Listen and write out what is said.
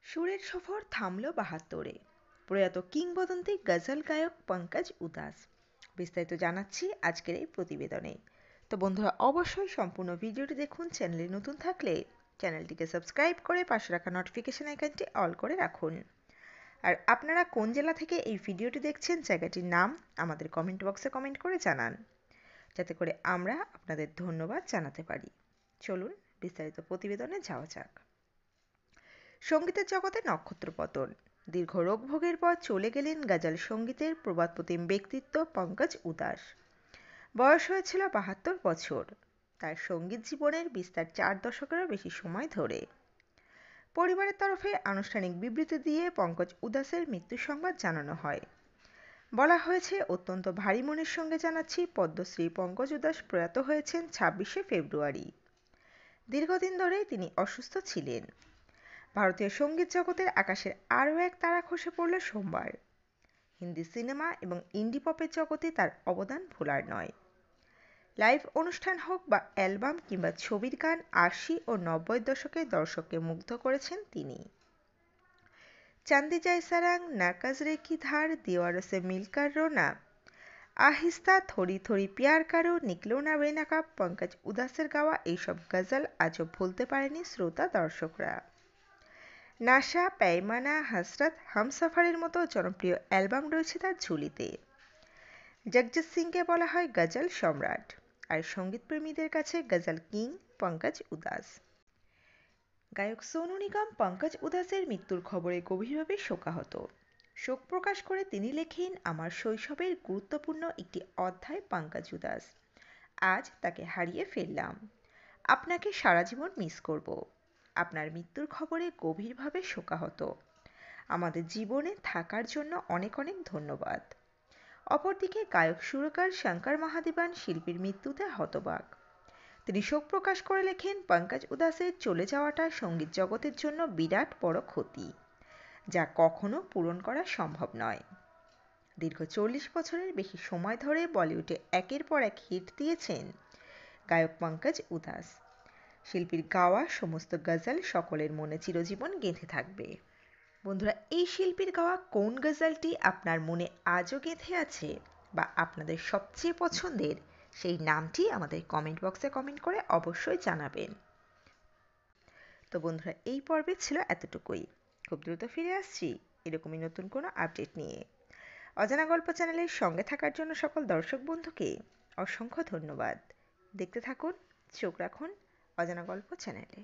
সুরের সফর থামল ৭২-এ। প্রয়াত কিংবদন্তি গজল গায়ক পঙ্কজ উদাস। বিস্তারিত জানাচ্ছি আজকের এই প্রতিবেদনে। তো বন্ধুরা, অবশ্যই সম্পূর্ণ ভিডিওটি দেখুন। চ্যানেলে নতুন থাকলে চ্যানেলটিকে সাবস্ক্রাইব করে পাশে রাখা নোটিফিকেশন আইকনটি অল করে রাখুন। আর আপনারা কোন জেলা থেকে এই ভিডিওটি দেখছেন, জায়গাটির নাম আমাদের কমেন্ট বক্সে কমেন্ট করে জানান, যাতে করে আমরা আপনাদের ধন্যবাদ জানাতে পারি। চলুন বিস্তারিত প্রতিবেদনে যাওয়া যাক। সঙ্গীতের জগতে নক্ষত্রপতন। দীর্ঘ রোগভোগের পর চলে গেলেন গজল সঙ্গীতের প্রবাদপ্রতিম ব্যক্তিত্ব পঙ্কজ উদাস। বয়স হয়েছিল ৭২ বছর। তার সঙ্গীত জীবনের বিস্তার ৪ দশকেরও বেশি সময় ধরে। পরিবারের তরফে আনুষ্ঠানিক বিবৃতি দিয়ে পঙ্কজ উদাসের মৃত্যু সংবাদ জানানো হয়। বলা হয়েছে, অত্যন্ত ভারী মনের সঙ্গে জানাচ্ছি, পদ্মশ্রী পঙ্কজ উদাস প্রয়াত হয়েছেন ২৬শে ফেব্রুয়ারি। দীর্ঘদিন ধরেই তিনি অসুস্থ ছিলেন। ভারতীয় সঙ্গীত জগতের আকাশের আরও এক তারা খসে পড়ল সোমবার। হিন্দি সিনেমা এবং ইন্ডি পপের জগতে তার অবদান ভোলার নয়। লাইভ অনুষ্ঠান হোক বা অ্যালবাম কিংবা ছবির গান, ৮০ ও ৯০ দশকে দর্শককে মুগ্ধ করেছেন তিনি। চান্দি জায়সারাং, নাকাজ রেখি ধার, দিওয়ারো সে মিলকার রোনা, আহিস্তা, থোড়ি থোড়ি প্যার কারো, নিকলো না বেনাকাব, পঙ্কজ উদাসের গাওয়া এইসব গজল আজও ভুলতে পারেনি শ্রোতা দর্শকরা। নাশা, পেয়মানা, হসরত, হামসফরের মতো জনপ্রিয় অ্যালবাম রয়েছে তার ঝুলিতে। জগজিৎ সিংকে বলা হয় গজল সম্রাট, আর সঙ্গীতপ্রেমীদের কাছে গজল কিং পঙ্কজ উদাস। গায়ক সোনু নিগম পঙ্কজ উদাসের মৃত্যুর খবরে গভীরভাবে শোকাহত। শোক প্রকাশ করে তিনি লেখেন, আমার শৈশবের গুরুত্বপূর্ণ একটি অধ্যায় পঙ্কজ উদাস। আজ তাকে হারিয়ে ফেললাম। আপনাকে সারা জীবন মিস করব। আপনার মৃত্যুর খবরে গভীরভাবে শোকাহত। আমাদের জীবনে থাকার জন্য অনেক অনেক ধন্যবাদ। অপরদিকে গায়ক সুরকার শঙ্কর মহাদেবান শিল্পীর মৃত্যুতে হতবাক। তিনি শোক প্রকাশ করে লেখেন, পঙ্কজ উদাসের চলে যাওয়াটা সঙ্গীত জগতের জন্য বিরাট বড় ক্ষতি, যা কখনো পূরণ করা সম্ভব নয়। দীর্ঘ ৪০ বছরের বেশি সময় ধরে বলিউডে একের পর এক হিট দিয়েছেন গায়ক পঙ্কজ উদাস। শিল্পীর গাওয়া সমস্ত গজল সকলের মনে চিরজীবন গেঁথে থাকবে। বন্ধুরা, এই শিল্পীর গাওয়া কোন গজলটি আপনার মনে আজও গেঁথে আছে বা আপনাদের সবচেয়ে পছন্দের, সেই নামটি আমাদের কমেন্ট বক্সে কমেন্ট করে অবশ্যই জানাবেন। তো বন্ধুরা, এই পর্বে ছিল এতটুকুই। খুব দ্রুত ফিরে আসছি এরকমই নতুন কোনো আপডেট নিয়ে। অজানা গল্প চ্যানেলের সঙ্গে থাকার জন্য সকল দর্শক বন্ধুকে অসংখ্য ধন্যবাদ। দেখতে থাকুন, চোখ রাখুন অজানা গল্প চ্যানেলে।